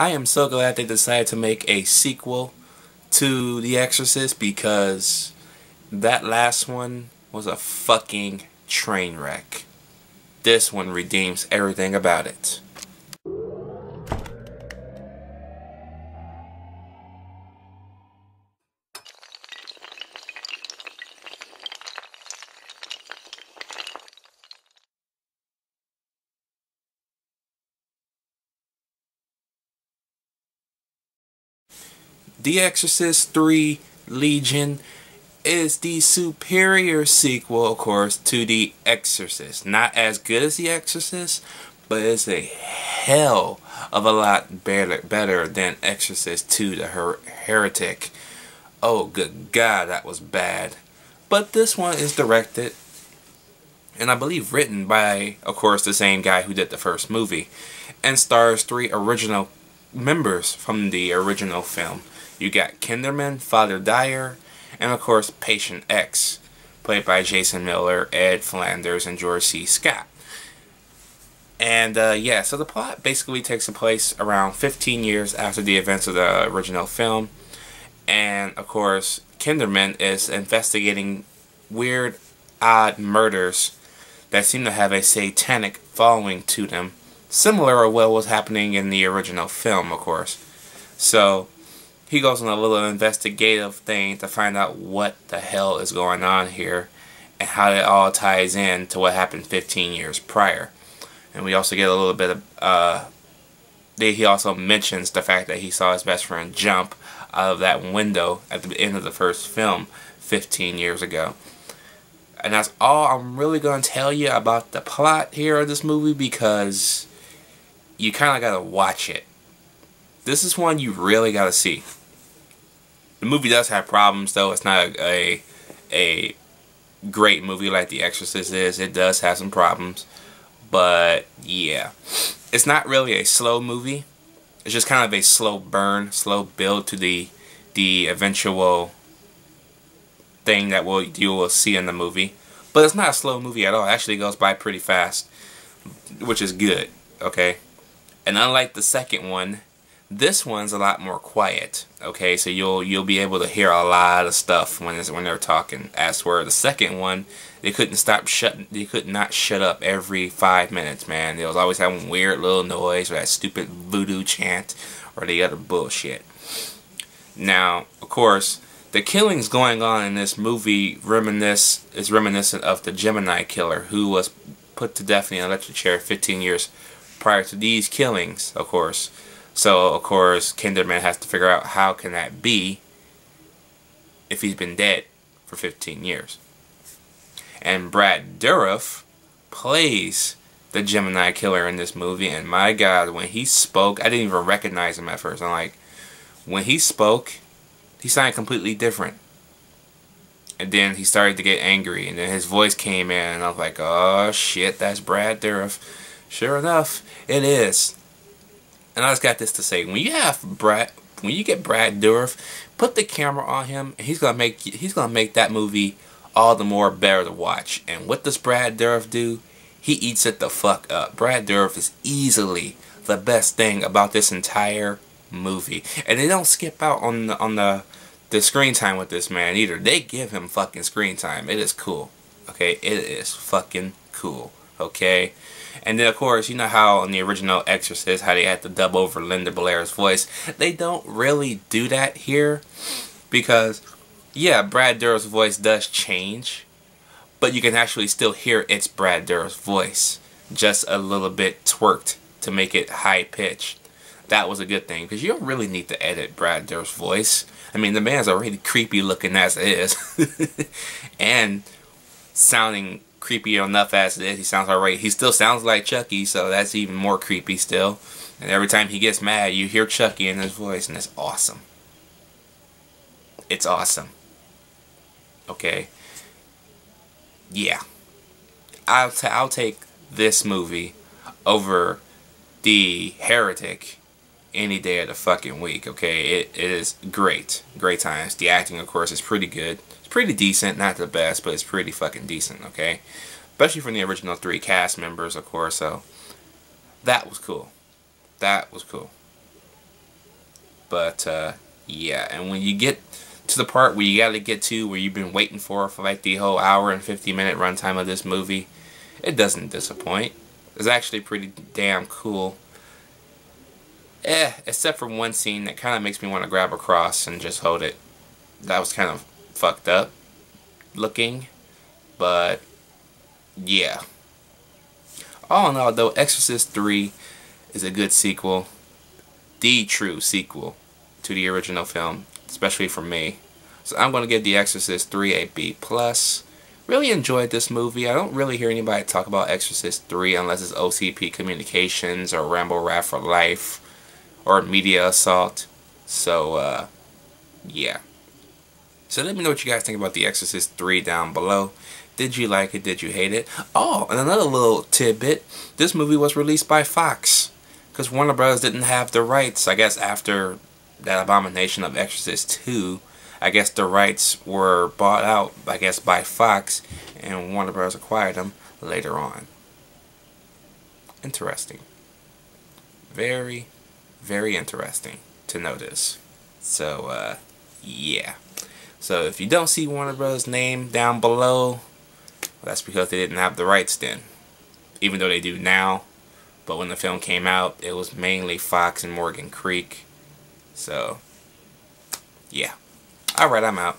I am so glad they decided to make a sequel to The Exorcist because that last one was a fucking train wreck. This one redeems everything about it. The Exorcist 3 Legion is the superior sequel, of course, to The Exorcist. Not as good as The Exorcist, but it's a hell of a lot better than Exorcist 2, the Heretic. Oh, good God, that was bad. But this one is directed, and I believe written by, of course, the same guy who did the first movie, and stars 3 original members from the original film. You got Kinderman, Father Dyer, and of course Patient X, played by Jason Miller, Ed Flanders, and George C. Scott. And yeah, so the plot basically takes place around 15 years after the events of the original film. And of course, Kinderman is investigating weird, odd murders that seem to have a satanic following to them, similar to what was happening in the original film, of course. So he goes on a little investigative thing to find out what the hell is going on here and how it all ties in to what happened 15 years prior. And we also get a little bit of, he also mentions the fact that he saw his best friend jump out of that window at the end of the first film 15 years ago. And that's all I'm really going to tell you about the plot here of this movie, because you kind of got to watch it. This is one you really got to see. The movie does have problems, though. It's not a great movie like The Exorcist is. It does have some problems. But, yeah. It's not really a slow movie. It's just kind of a slow burn, slow build to the eventual thing that you will see in the movie. But it's not a slow movie at all. It actually goes by pretty fast, which is good, okay? And unlike the second one, this one's a lot more quiet, okay? So you'll be able to hear a lot of stuff when they're talking. As for the second one, they could not shut up every 5 minutes, man. They was always having weird little noise, or that stupid voodoo chant, or the other bullshit. Now, of course, the killings going on in this movie is reminiscent of the Gemini killer, who was put to death in the electric chair 15 years prior to these killings, of course. So, of course, Kinderman has to figure out how can that be if he's been dead for 15 years. And Brad Dourif plays the Gemini killer in this movie, and my God, when he spoke, I didn't even recognize him at first. I'm like, when he spoke, he sounded completely different. And then he started to get angry, and then his voice came in, and I was like, oh shit, that's Brad Dourif. Sure enough, it is. And I just got this to say: when you get Brad Dourif, put the camera on him, and he's gonna make that movie all the more better to watch. And what does Brad Dourif do? He eats it the fuck up. Brad Dourif is easily the best thing about this entire movie, and they don't skip out on the screen time with this man either. They give him fucking screen time. It is cool. Okay, it is fucking cool. Okay. And then, of course, you know how in the original Exorcist, how they had to dub over Linda Blair's voice. They don't really do that here, because, yeah, Brad Dourif's voice does change, but you can actually still hear it's Brad Dourif's voice, just a little bit twerked to make it high-pitched. That was a good thing, because you don't really need to edit Brad Dourif's voice. I mean, the man's already creepy looking as it is, and sounding creepy enough as it is. He sounds alright. He still sounds like Chucky, so that's even more creepy still. And every time he gets mad, you hear Chucky in his voice, and it's awesome. It's awesome. Okay. Yeah. I'll take this movie over The Heretic any day of the fucking week. Okay, it is great. Great times. The acting, of course, is pretty good. Pretty decent, not the best, but it's pretty fucking decent, okay? Especially from the original 3 cast members, of course, so that was cool. That was cool. But yeah, and when you get to the part where you gotta get to where you've been waiting for like the whole hour and 50-minute runtime of this movie, it doesn't disappoint. It's actually pretty damn cool. Except for one scene that kind of makes me want to grab a cross and just hold it. That was kind of fucked up looking, but yeah. All in all, though, Exorcist 3 is a good sequel. The true sequel to the original film, especially for me. So I'm going to give The Exorcist 3 a B+. Really enjoyed this movie. I don't really hear anybody talk about Exorcist 3 unless it's OCP Communications or Rambo Rat for Life or Media Assault. So, yeah. So let me know what you guys think about The Exorcist 3 down below. Did you like it? Did you hate it? Oh, and another little tidbit. This movie was released by Fox. Because Warner Bros. Didn't have the rights. I guess after that abomination of Exorcist 2, I guess the rights were bought out, I guess, by Fox. And Warner Bros. Acquired them later on. Interesting. Very, very interesting to notice. So, yeah. So if you don't see Warner Bros. Name down below, that's because they didn't have the rights then. Even though they do now. But when the film came out, it was mainly Fox and Morgan Creek. So, yeah. Alright, I'm out.